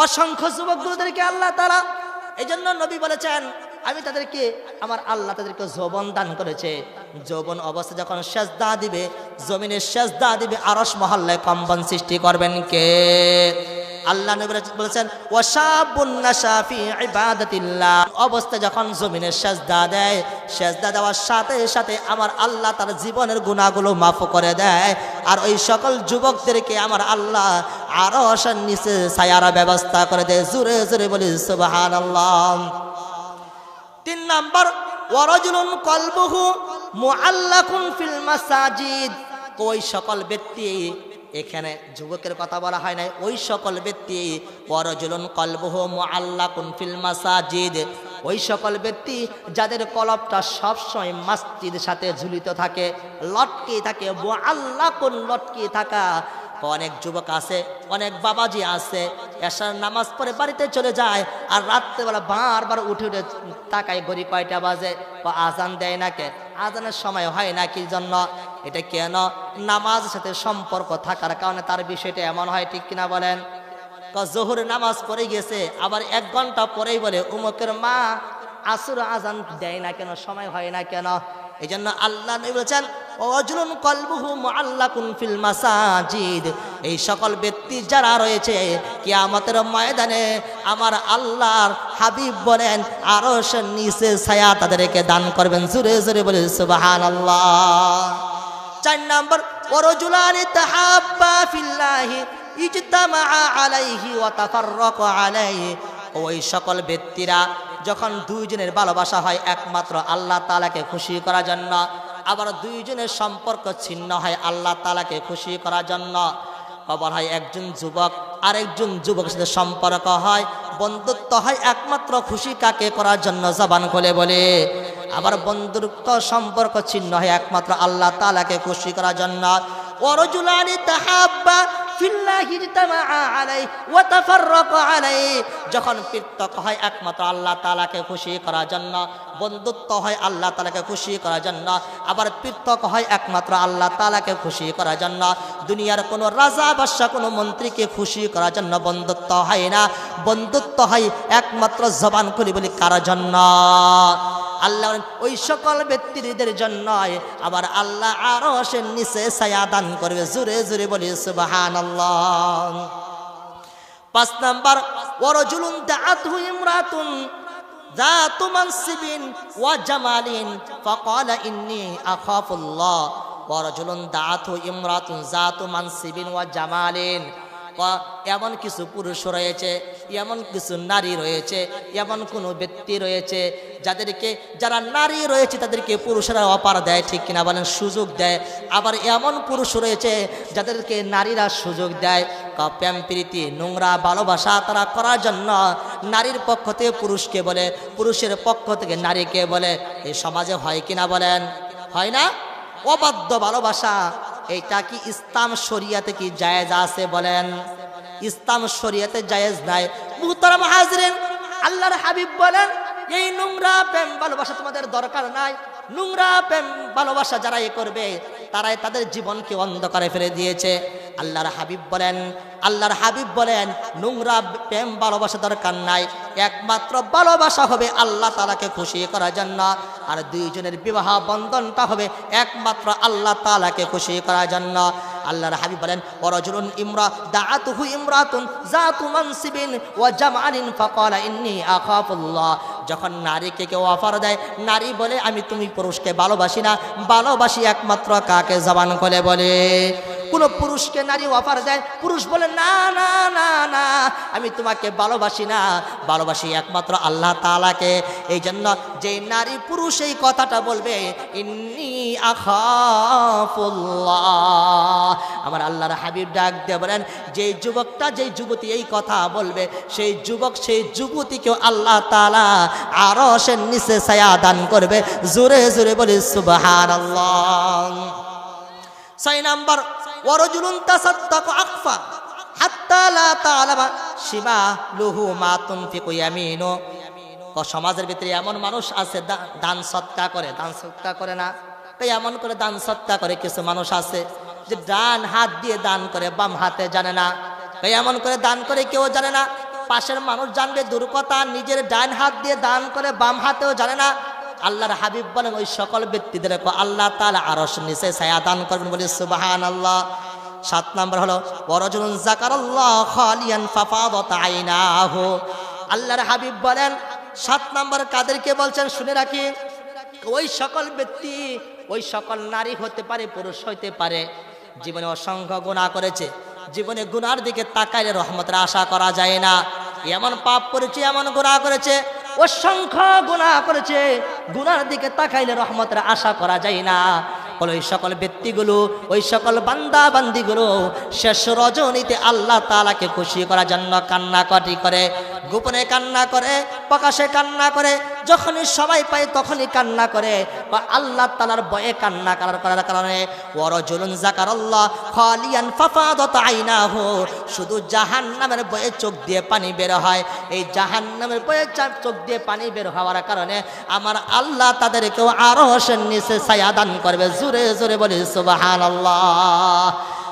অসংখ্য যুবকদেরকে আল্লাহ তাআলা এই জন্য নবী বলেছেন আমি তাদেরকে আমার আল্লাহ তাদেরকে যৌবন দান করেছে। যৌবন অবস্থা যখন সেজদা দিবে, জমিনে সেজদা দিবে, আরশ মহল্লায় কম্পন সৃষ্টি করবেন কে? আল্লাহ নবী বলেছেন ওয়াশাবুন নাশা ফি ইবাদাতিল্লাহ, অবস্থা যখন জমিনে সেজদা দেয়, সেজদা দেওয়ার সাথে সাথে আমার আল্লাহ তার জীবনের গুনাহগুলো মাফ করে দেয়। আর ওই সকল যুবকদেরকে আমার আল্লাহ আরশের নিচে ছায়ার ব্যবস্থা করে দেয়। জোরে জোরে বলি সুবহানাল্লাহ। 3 নাম্বার ওয়ারাজুলুন কলবুহু মুআল্লাকুন ফিল মাসাজিদ, ওই সকল ব্যক্তি, এখানে যুবকের কথা বলা হয় নাই, ওই সকল ব্যক্তি ওয়ারাজুলুন কলবুহু মুআল্লাকুন ফিল মাসাজিদ, ওই সকল ব্যক্তি যাদের কলবটা সবসময় মসজিদের সাথে ঝুলিত থাকে, লটকে থাকে, মুআল্লাকুন লটকে থাকা। অনেক যুবক আছে, অনেক বাবাজি আছে, এশার নামাজ পড়ে বাড়িতে চলে যায় আর রাত্রেবেলা বারবার উঠে উঠে তাকায় ঘড়ি কয়টা বাজে, আজান দেয় না কে, আজানের সময় হয় না কি জন্য? এটা কেন? নামাজের সাথে সম্পর্ক থাকার কারণে তার বিষয়টা এমন হয়, ঠিক কিনা বলেন? জোহর নামাজ পড়ে গেছে, আবার 1 ঘন্টা পরেই বলে উমুকের মা আসর আজান দেয় না কেন, সময় হয় না কেন? এই জন্য আল্লাহ নবী বলেছেন ওয়াজলুন কলবুহু মুআল্লাকুন ফিল মাসাজিদ, এই সকল ব্যক্তি যারা রয়েছে কিয়ামতের ময়দানে আমার আল্লাহর হাবিব বলেন আরশের নিচে ছায়া তাদেরকে দান করবেন। জোরে জোরে বলে সুবহানাল্লাহ। 4 নাম্বার ওয়ারাজুলানি তাহাব্বা ফিল্লাহি ইজতামা আলাইহি ওয়া তাফাররাকা আলাইহি, ওই সকল ব্যক্তিরা যখন দুইজনের ভালোবাসা হয় একমাত্র আল্লাহ তাআলাকে খুশি করার জন্য, আবার দুইজনের সম্পর্ক ছিন্ন হয় আল্লাহ তাআলাকে খুশি করার জন্য। আবার হয় একজন যুবক আরেকজন যুবকের সাথে সম্পর্ক হয়, বন্ধুত্ব হয় একমাত্র খুশি কাকে করার জন্য, জবান খুলে বলে। আবার বন্ধুত্ব সম্পর্ক ছিন্ন হয় একমাত্র আল্লাহ তাআলাকে খুশি করার জন্য। ওয়ারাজুলানি তাহাব্বা ফিল্লাহি ইজতামা আলাইহি ওয়া তাফাররাকা আলাইহি, যখন পৃথক হয় একমাত্র আল্লাহ তাআলাকে খুশি করার জন্য, বন্ধুত্ব হয় আল্লাহ তাআলাকে খুশি করার জন্য, আবার পৃথক হয় একমাত্র আল্লাহ তাআলাকে খুশি করার জন্য। দুনিয়ার কোনো রাজা বাদশা কোনো মন্ত্রীকে খুশি করার জন্য বন্ধুত্ব হয় না, বন্ধুত্ব হয় একমাত্র জবান খুলে বলি কার জন্য? আল্লাহ ওই সকল ব্যক্তিদের জন্য আবার আল্লাহ আরশের নিচে ছায়া দান করবে। জোরে জোরে বলি সুবহানাল্লাহ। 5 নাম্বার ওয়ারাজুলুন দাআতহু ইমরাতুন যাতু মানসিবিন ওয়া জামালিন ফাকালা ইন্নী আখাফুল্লাহ। ওয়ারাজুলুন দাআতহু ইমরাতুন যাতু মানসিবিন ওয়া জামালিন, এমন কিছু পুরুষ রয়েছে, এমন কিছু নারী রয়েছে, এমন কোনো ব্যক্তি রয়েছে যারা নারী রয়েছে তাদেরকে পুরুষেরা অপার দেয়, ঠিক কিনা বলেন, সুযোগ দেয়। আবার এমন পুরুষ রয়েছে যাদেরকে নারীরা সুযোগ দেয়, প্রেম প্রীতি নোংরা ভালোবাসা তারা করার জন্য নারীর পক্ষ থেকে পুরুষকে বলে, পুরুষের পক্ষ থেকে নারীকে বলে। এই সমাজে হয় কিনা বলেন? হয় না? অবাধ্য ভালোবাসা, এইটা কি ইসলাম শরিয়াতে কি জায়েজ আছে বলেন? ইসলাম শরিয়াতে জায়েজ নাই। মুহতারাম হাজিরিন, আল্লাহর হাবিব বলেন এই নোংরা প্রেম ভালোবাসা তোমাদের দরকার নাই। নোংরা প্রেম ভালোবাসা যারাই করবে তারাই তাদের জীবনকে অন্ধকারে ফেলে দিয়েছে। আল্লাহর হাবিব বলেন নোংরা প্রেম ভালোবাসা দরকার নাই, একমাত্র ভালোবাসা হবে আল্লাহ তাআলাকে খুশি করার জন্য। আর দুইজনের বিবাহ বন্ধনটা হবে একমাত্র আল্লাহ তাআলাকে খুশি করার জন্য। আল্লাহর হাবিব বলেন ওয়ারাজুলুন দাআতুহু ইমরাতুন যাতু মানসিবিন ওয়া জামালিন ফাকালা ইন্নী আখাফুল্লাহ, যখন নারীকে কেউ অফার দেয়, নারী বলে আমি তুমি পুরুষকে ভালোবাসি না, ভালোবাসি একমাত্র কাকে? জবান খুলে বলে। কোন পুরুষকে নারী অফার দেয়, পুরুষ বলে না না না না আমি তোমাকে ভালোবাসি না, ভালোবাসি একমাত্র আল্লাহ তাআলাকে। এই জন্য যে নারী পুরুষ এই কথাটা বলবে ইন্নী আখাফুল্লাহ, আমার আল্লাহর হাবিব ডাক দিয়ে বলেন যে যুবকটা যে যুবতী এই কথা বলবে সেই যুবক সেই যুবতীকেও আল্লাহ তাআলা আরশের নিচে ছায়া দান করবে। জোরে জোরে বলি সুবহানাল্লাহ। 6 নাম্বার ওয়ারাজুলুন তাসাদ্দাকা আকফা হাত্তা লা তা'লামা শিমালুহু মা তুনফিকু ইয়ামিনু। সমাজের ভিতরে এমন মানুষ আছে দান সদকা করে না, তাই এমন করে দান সদকা করে কিছু মানুষ আছে যে ডান হাত দিয়ে দান করে, বাম হাতে জানে না। তাই এমন করে দান করে কেউ জানে না, পাশের মানুষ জানবে দূর কথা, নিজের ডান হাত দিয়ে দান করে বাম হাতেও জানে না। আল্লাহর হাবিব বলেন ওই সকল ব্যক্তিদের আল্লাহ তাআলা আরশ নিচে ছায়া দান করবেন, বলি সুবহানাল্লাহ। 7 নম্বর হলো ওয়ারাজুলুন যাকারাল্লাহ খালিয়ান ফাফাদাত আইনাহু। আল্লাহর হাবিব বলেন 7 নম্বর কাদেরকে বলছেন শুনে রাখি, ওই সকল ব্যক্তি, ওই সকল নারী হতে পারে, পুরুষ হইতে পারে, জীবনে অসংখ্য গুনাহ করেছে, জীবনে গুনার দিকে তাকাইলে রহমতের আশা করা যায় না। এমন পাপ করেছে, এমন গুনাহ করেছে, অসংখ্য গুনাহ করেছে, গুনার দিকে তাকাইলে রহমতের আশা করা যায় না। ওই সকল ব্যক্তিগুলো, ওই সকল বান্দা বান্দিগুলো শেষ রজনীতে আল্লাহ তাআলাকে খুশি করার জন্য কান্নাকাটি করে, গোপনে কান্না করে, প্রকাশে কান্না করে, যখনই সবাই পায় তখনই কান্না করে, বা আল্লাহ তাআলার ভয়ে কান্না করার কারণে ওয়ারাজুলুন যাকারাল্লাহ খালিয়ান ফাফাদাত আইনাহু, শুধু জাহান্নামের ভয়ে চোখ দিয়ে পানি বের হয়। এই জাহান্নামের ভয়ে চোখ দিয়ে পানি বের হওয়ার কারণে আমার আল্লাহ তাদেরকেও আরশের নিচে ছায়া দান করবে। জোরে জোরে বলি সুবহানাল্লাহ।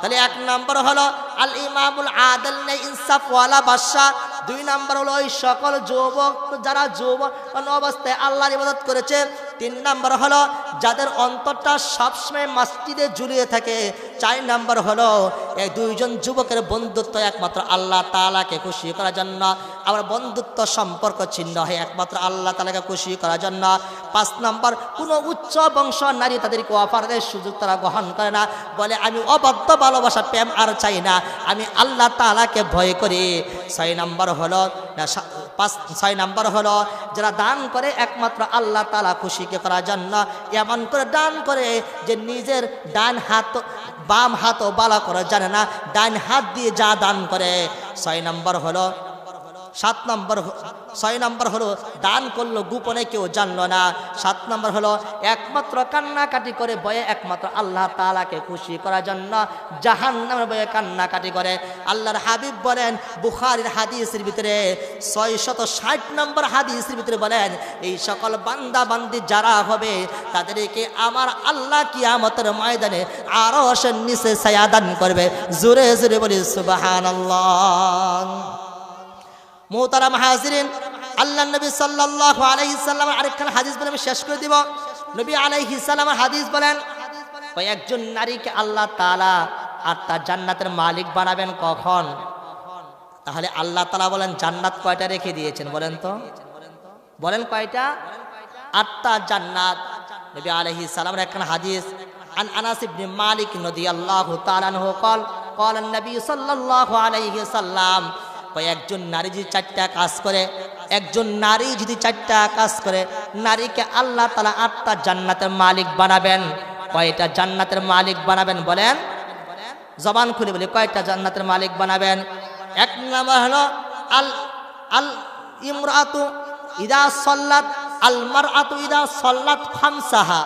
তাহলে 1 নম্বর হলো আল ইমামুল আদিল ইনসাফ ওয়ালা বাদশাহ। 2 নম্বর হলো ওই সকল যুবক যারা যুবক অবস্থায় আল্লাহর ইবাদত করেছে। 3 নম্বর হলো যাদের অন্তরটা সবসময় মসজিদে ঝুলিয়ে থাকে। 4 নম্বর হলো এই 2 জন যুবকের বন্ধুত্ব একমাত্র আল্লাহ তাআলাকে খুশি করার জন্য, আবার বন্ধুত্ব সম্পর্ক ছিন্ন হয় একমাত্র আল্লাহ তাআলাকে খুশি করার জন্য। 5 নম্বর কোনো উচ্চ বংশ নারী তাদেরকে অফার দেয়, সুযোগ তারা গ্রহণ করে না, বলে আমি অবাধ্য ভালোবাসা প্রেম আর চাই না, আমি আল্লাহ তাআলাকে ভয় করি। 6 নম্বর হলো 6 নম্বর হলো যারা দান করে একমাত্র আল্লাহ তাআলা খুশিকে করার জন্য, এমন করে দান করে যে নিজের ডান হাত বাম হাতও বালা করে জানে না, ডান হাত দিয়ে যা দান করে। 6 নম্বর হলো 6 নম্বর হলো দান করলো গোপনে, কেউ জানলো না। 7 নম্বর হলো একমাত্র কান্নাকাটি করে ভয়ে একমাত্র আল্লাহ তাআলাকে খুশি করার জন্য জাহান্নামের ভয়ে কান্নাকাটি করে। আল্লাহর হাবিব বলেন বুখারীর হাদিসের ভিতরে 660 নম্বর হাদিসের ভিতরে বলেন এই সকল বান্দা বান্দি যারা হবে তাদেরকে আমার আল্লাহ কিয়ামতের ময়দানে আরশের নিচে ছায়া দান করবে। জোরে জোরে বলি সুবহানাল্লাহ। মুহতারাম হাজিরিন, আল্লাহ নবী সাল্লাল্লাহু আলাইহি সাল্লাম আরেকখান হাদিস বলে আমি শেষ করে দিব। নবী আলাইহিস সালাম হাদিস বলেন একজন নারীকে আল্লাহ তাআলা 8টা জান্নাতের মালিক বানাবেন কখন? তাহলে আল্লাহ তাআলা বলেন জান্নাত কয়টা রেখে দিয়েছেন বলেন তো, বলেন কয়টা? 8টা জান্নাত। নবী আলাইহিস সালামের একখান হাদিস আন আনাস ইবনে মালিক রাদিয়াল্লাহু তাআলা আনহু قال قال النبي صلى الله عليه وسلم একজন নারী যদি 4টা কাজ করে, একজন নারী যদি 4টা কাজ করে, নারীকে আল্লাহ তাআলা 8টা জান্নাতের মালিক বানাবেন। কয়টা জান্নাতের মালিক বানাবেন বলেন? জবান খুলে বলি কয়টা জান্নাতের মালিক বানাবেন? 1 নম্বর হলো আল ইমরাতু ইদা সাল্লাত আল মারআতু ইদা সাল্লাত খামসাহা,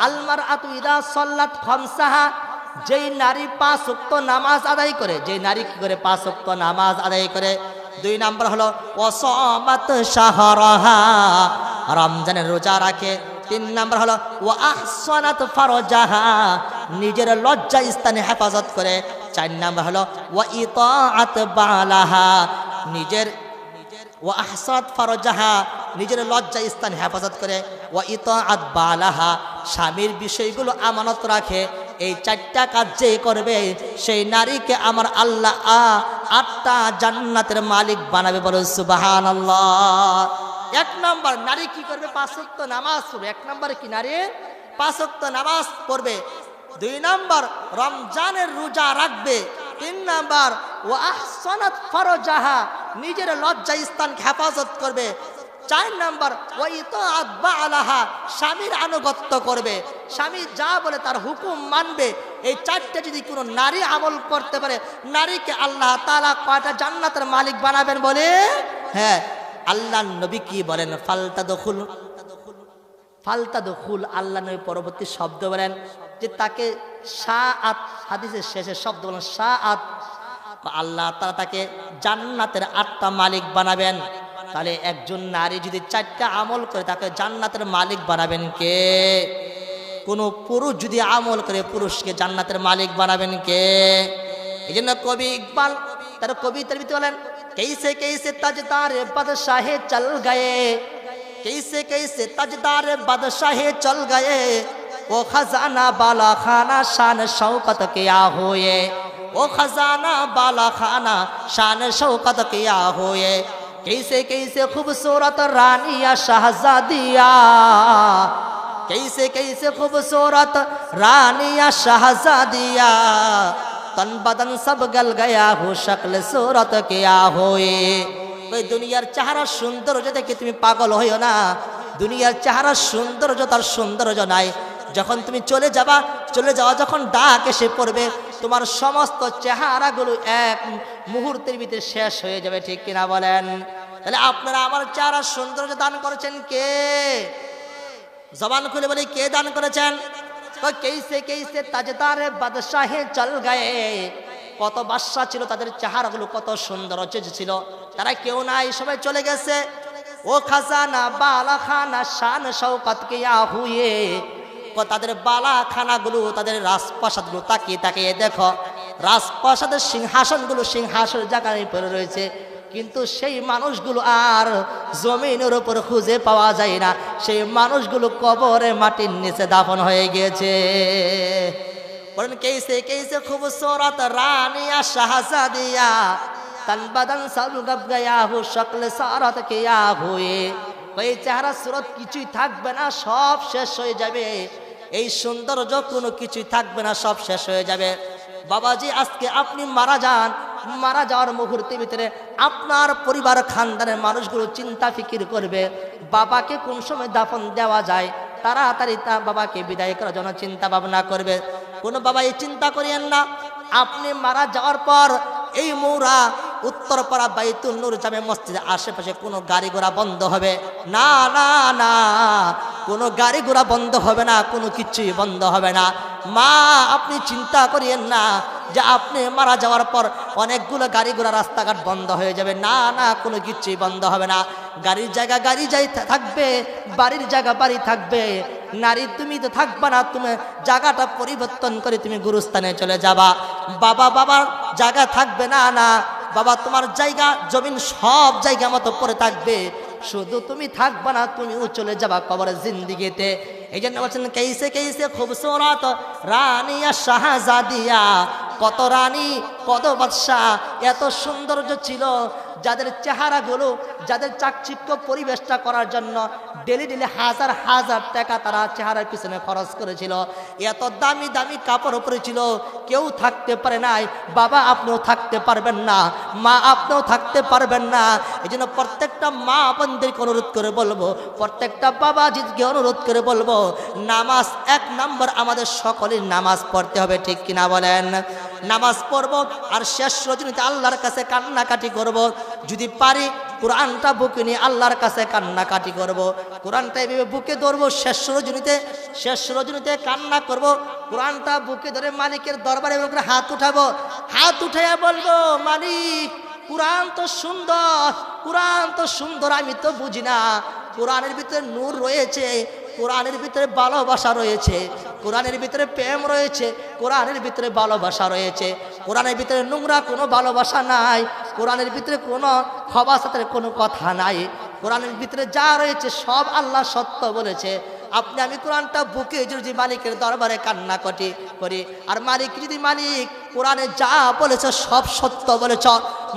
আল মারআতু ইদা সাল্লাত খামসাহা, যেই নারী 5 ওয়াক্ত নামাজ আদায় করে, যেই নারী কি করে 5 ওয়াক্ত নামাজ আদায় করে। 2 নম্বর হলো ওয়াসামাত শাহরাহা, রমজানের রোজা রাখে। 3 নম্বর হলো ওয়া আহসানাত ফারজাহা, নিজের লজ্জা স্থানে হেফাজত করে। 4 নম্বর হলো ওয়া ইতাআত বালাহা, নিজের ওয়া আহসানাত ফারজাহা, নিজের লজ্জা স্থান হেফাজত করে। ওয়া ইতাআত বালাহা, স্বামীর বিষয়গুলো আমানত রাখে। এই 4টা কাজ যে করবে সেই নারীকে আমার আল্লাহ 8টা জান্নাতের মালিক বানাবে। বলো সুবহানাল্লাহ। 1 নম্বর নারী কি করবে? 5 ওয়াক্ত নামাজ পড়বে। 1 নম্বরে কি নারী 5 ওয়াক্ত নামাজ পড়বে। 2 নম্বর রমজানের রোজা রাখবে। 3 নম্বর ওয়া আহসানাত ফারজাহা, নিজের লজ্জা স্থান হেফাজত করবে। 4 নম্বর ওয়া ইতাআত বালাহা, স্বামীর আনুগত্য করবে, স্বামী যা বলে তার হুকুম মানবে। এই 4টা যদি কোনো নারী আমল করতে পারে, নারীকে আল্লাহ তাআলা কয়টা জান্নাতের মালিক বানাবেন বলে? হ্যাঁ, আল্লাহ নবী কি বলেন? ফালতাদখুল, আল্লাহ নবী পরবর্তী শব্দ বলেন যে তাকে শাআত, হাদিসের শেষে শব্দ বলেন শাআত, আল্লাহ তাআলা তাকে জান্নাতের 8টা মালিক বানাবেন। তাহলে একজন নারী যদি 4টা আমল করে তাকে জান্নাতের মালিক বানাবেন কে? কোনো পুরুষ যদি আমল করে পুরুষকে জান্নাতের মালিক বানাবেন কে? এই জন্য কবি ইকবাল তার কবিতার ভিতরে বলেন कैसे कैसे ताजदार बादशाहे चल गए, कैसे कैसे ताजदार बादशाहे चल गए, वो खजाना बाला खाना शान शौकत किया हुए, वो खजाना बाला खाना शान शौकत किया हुए। कैसे कैसे खूबसूरत रानिया शहजादिया, कैसे कैसे खूबसूरत रानिया शहजादिया, तन बदन सब गल गया हो शक्ल सूरत किया होए। ওই দুনিয়ার চেহারা সৌন্দর্য দেখে তুমি পাগল হইও না, দুনিয়ার চেহারা সৌন্দর্য তার সৌন্দর্য নাই। যখন তুমি চলে যাওয়া যখন ডাক এসে পড়বে, তোমার সমস্ত চেহারাগুলো এক মুহূর্তের ভিতরে শেষ হয়ে যাবে, ঠিক কিনা বলেন? তাহলে আপনারা আমার চেহারা সৌন্দর্য দান করেছেন কে? জবান খুলে বলি কে দান করেছেন? कैसे कैसे ताजदार बादशाहे चल गए, কত বাদশা ছিল, তাদের চেহারাগুলো কত সুন্দর ছিল, তারা কেউ নাই, সবাই চলে গেছে। ও খাজানা বালা খানা শান শৌকত কিয়া হুয়ে, তাদের বালা খানাগুলো, তাদের রাজপ্রাসাদগুলো তাকিয়ে তাকিয়ে দেখো, রাজপ্রাসাদের সিংহাসনগুলো সিংহাসনের জায়গায় পড়ে রয়েছে, কিন্তু সেই মানুষগুলো আর জমিনের উপর খুঁজে পাওয়া যায় না, সেই মানুষগুলো কবরে মাটির নিচে দাফন হয়ে গিয়েছে। বলেন कैसे कैसे खूबसूरत रानिया शहजादिया, तन बदन सब गब गया हो शक्ल सारत किया हुए। ওই চেহারা সুরত কিছুই থাকবে না, সব শেষ হয়ে যাবে। এই সৌন্দর্য কোনো কিছুই থাকবে না, সব শেষ হয়ে যাবে। বাবাজি আজকে আপনি মারা যান, মারা যাওয়ার মুহূর্তের ভিতরে আপনার পরিবার খানদানের মানুষগুলো চিন্তা ফিকির করবে বাবাকে কোন সময় দাফন দেওয়া যায়, তাড়াতাড়ি তা বাবাকে বিদায় করার জন্য চিন্তা ভাবনা করবে। কোনো বাবা এই চিন্তা করিয়েন না, আপনি মারা যাওয়ার পর এই মৌরা উত্তরপাড়া বাইতুল নূর জামে মসজিদের আশেপাশে কোনো গাড়ি ঘোড়া বন্ধ হবে না, না না, কোনো গাড়ি ঘোড়া বন্ধ হবে না, কোনো কিছুই বন্ধ হবে না। মা আপনি চিন্তা করিয়েন না যে আপনি মারা যাওয়ার পর অনেকগুলো গাড়ি ঘোড়া রাস্তাঘাট বন্ধ হয়ে যাবে, না না, কোনো কিছুই বন্ধ হবে না। গাড়ির জায়গা গাড়ি যাই থাকবে, বাড়ির জায়গা বাড়ি থাকবে। নারী তুমি তো থাকবা না, তুমি জায়গাটা পরিবর্তন করে তুমি গুরুস্থানে চলে যাবা। বাবা বাবার জায়গা থাকবে না, না বাবা তোমার জায়গা জমিন সব জায়গা মতো পড়ে থাকবে, শুধু তুমি থাকবা না, তুমিও চলে যাবা কবরের জিন্দিগিতে। এই জন্য বলছেন कैसे कैसे खूबसूरत রানিয়া শাহজাদিয়া, কত রানী কত বাদশাহ এত সৌন্দর্য ছিল, যাদের চেহারাগুলো, যাদের চাকচিক্য পরিবেশটা করার জন্য ডেলি ডেলি হাজার হাজার টাকা তারা চেহারার পিছনে খরচ করেছিল, এত দামি দামি কাপড় পরে ছিল, কেউ থাকতে পারে নাই। বাবা আপনিও থাকতে পারবেন না, মা আপনিও থাকতে পারবেন না। এই জন্য প্রত্যেকটা মা বোনদেরকে অনুরোধ করে বলবো, প্রত্যেকটা বাবাজিকে অনুরোধ করে বলবো, নামাজ 1 নম্বর আমাদের সকলের নামাজ পড়তে হবে, ঠিক কিনা বলেন? নামাজ পড়বো আর শেষ রজনীতে আল্লাহর কাছে কান্নাকাটি করব। যদি পারি কোরআনটা বুকে নিয়ে আল্লাহর কাছে কান্নাকাটি করব, কোরআনটা এভাবে বুকে ধরবো, শেষ রজনীতে কান্না করব, কোরআনটা বুকে ধরে মালিকের দরবারে হাত উঠাবো, হাত উঠাইয়া বলবো, মালিক কোরআন তো সুন্দর, কোরআন তো সুন্দর, আমি তো বুঝি না, কোরআনের ভিতরে নূর রয়েছে, কোরআনের ভিতরে ভালোবাসা রয়েছে, কোরআনের ভিতরে প্রেম রয়েছে, কোরআনের ভিতরে ভালোবাসা রয়েছে, কোরআনের ভিতরে নোংরা কোনো ভালোবাসা নাই, কোরআনের ভিতরে কোনো খবাসাতের কোনো কথা নাই, কোরআনের ভিতরে যা রয়েছে সব আল্লাহ সত্য বলেছে। আপনি আমি কোরআনটা বুকে যদি মালিকের দরবারে কান্নাকাটি করি, আর মালিক যদি মালিক কোরআনে যা বলেছে সব সত্য বলেছ,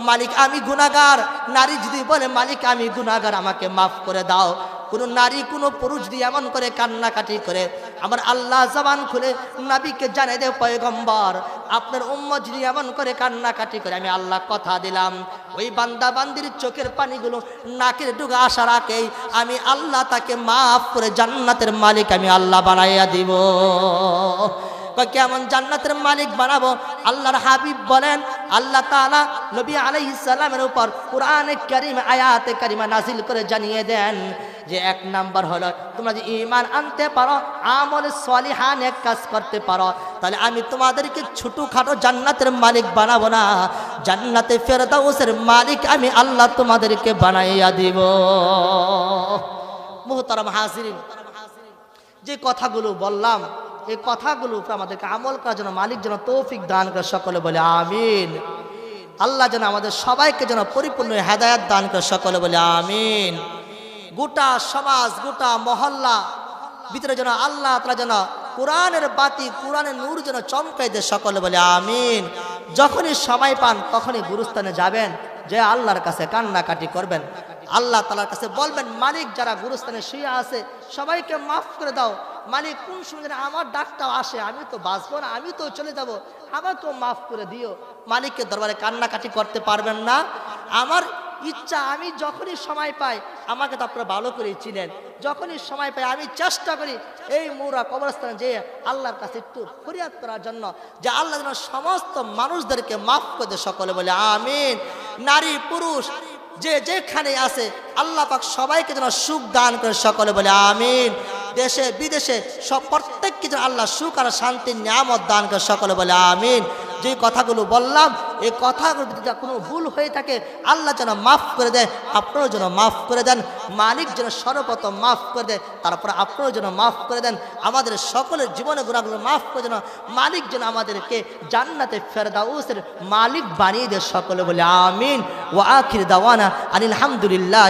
মালিক আমি গুনাহগার, নারী যদি বলে মালিক আমি গুনাহগার আমাকে মাফ করে দাও, কোনো নারী কোনো পুরুষ যদি এমন করে কান্নাকাটি করে, আমার আল্লাহ জবান খুলে নবীকে জানিয়ে দেয়, পয়গম্বর আপনার উম্মত যদি এমন করে কান্নাকাটি করে, আমি আল্লাহ কথা দিলাম ওই বান্দা বান্দির চোখের পানিগুলো নাকের ডুগা আসার আগেই আমি আল্লাহ তাকে মাফ করে জান্নাতের মালিক আমি আল্লাহ বানাইয়া দিব। কেমন জান্নাতের মালিক বানাবো? আল্লাহর হাবিব বলেন, আল্লাহ তাআলা নবী আলাইহিস সালামের উপর কোরআনে কারীম আয়াতে কারিমা নাজিল করে জানিয়ে দেন যে 1 নাম্বার হলো তোমরা যদি ঈমান আনতে পারো, আমলে সলিহা নেক কাজ করতে পারো, তাহলে আমি তোমাদেরকে ছোটখাটো জান্নাতের মালিক বানাবো না, জান্নাতে ফেরদাউসের মালিক আমি আল্লাহ তোমাদেরকে বানাইয়া দিব। মুহতারাম হাজিরিন, যে কথাগুলো বললাম এই কথাগুলো আমাদেরকে আমল করার জন্য মালিক যেন তৌফিক দান করে, সকলে বলে আমিন। আল্লাহ যেন আমাদের সবাইকে যেন পরিপূর্ণ হেদায়েত দান করে, সকলে বলে আমিন। গোটা সমাজ, গোটা মহল্লা ভিতরে যেন আল্লাহ তাআলা যেন কোরআনের বাতি, কোরআনের নূর যেন চমকাই দেয়, সকলে বলে আমিন। যখনই সময় পান তখনই গুরুস্থানে যাবেন, যে আল্লাহর কাছে কান্নাকাটি করবেন, আল্লাহ তাআলার কাছে বলবেন, মালিক যারা গুরুস্থানে শুয়ে আছে সবাইকে মাফ করে দাও। মালিক কোন সময় যেন আমার ডাকটাও আসে, আমি তো বাঁচবো না, আমি তো চলে যাব, আমাকেও মাফ করে দিও। মালিকের দরবারে কান্নাকাটি করতে পারবেন না? আমার ইচ্ছা, আমি যখনই সময় পাই, আমাকে তো আপনারা ভালো করে চিনেন, যখনই সময় পাই আমি চেষ্টা করি এই মুরা কবরস্থানে যে আল্লাহর কাছে একটু ফরিয়াদ করার জন্য, যে আল্লাহ যেন সমস্ত মানুষদেরকে মাফ করে দেয়, সকলে বলে আমিন। নারী পুরুষ যে যেখানে আছে আল্লাহ পাক সবাইকে যেন সুখ দান করে, সকলে বলে আমিন। দেশে বিদেশে সব প্রত্যেককে যেন আল্লাহ সুখ আর শান্তির নিয়ামত দান করে, সকলে বলে আমিন। যে কথাগুলো বললাম, এই কথাগুলো যদি কোনো ভুল হয়ে থাকে আল্লাহ যেন মাফ করে দেয়, আপনারাও যেন মাফ করে দেন। মালিক যেন সর্বপ্রথম মাফ করে দেয়, তারপরে আপনারাও যেন মাফ করে দেন। আমাদের সকলের জীবনে গুনাহগুলো মাফ করে যেন মালিক যেন আমাদেরকে জান্নাতে ফেরদাউসের মালিক বানিয়ে দেয়, সকলে বলে আমিন। ওয়া আখির দাওয়ানা আনিল হামদুলিল্লাহ।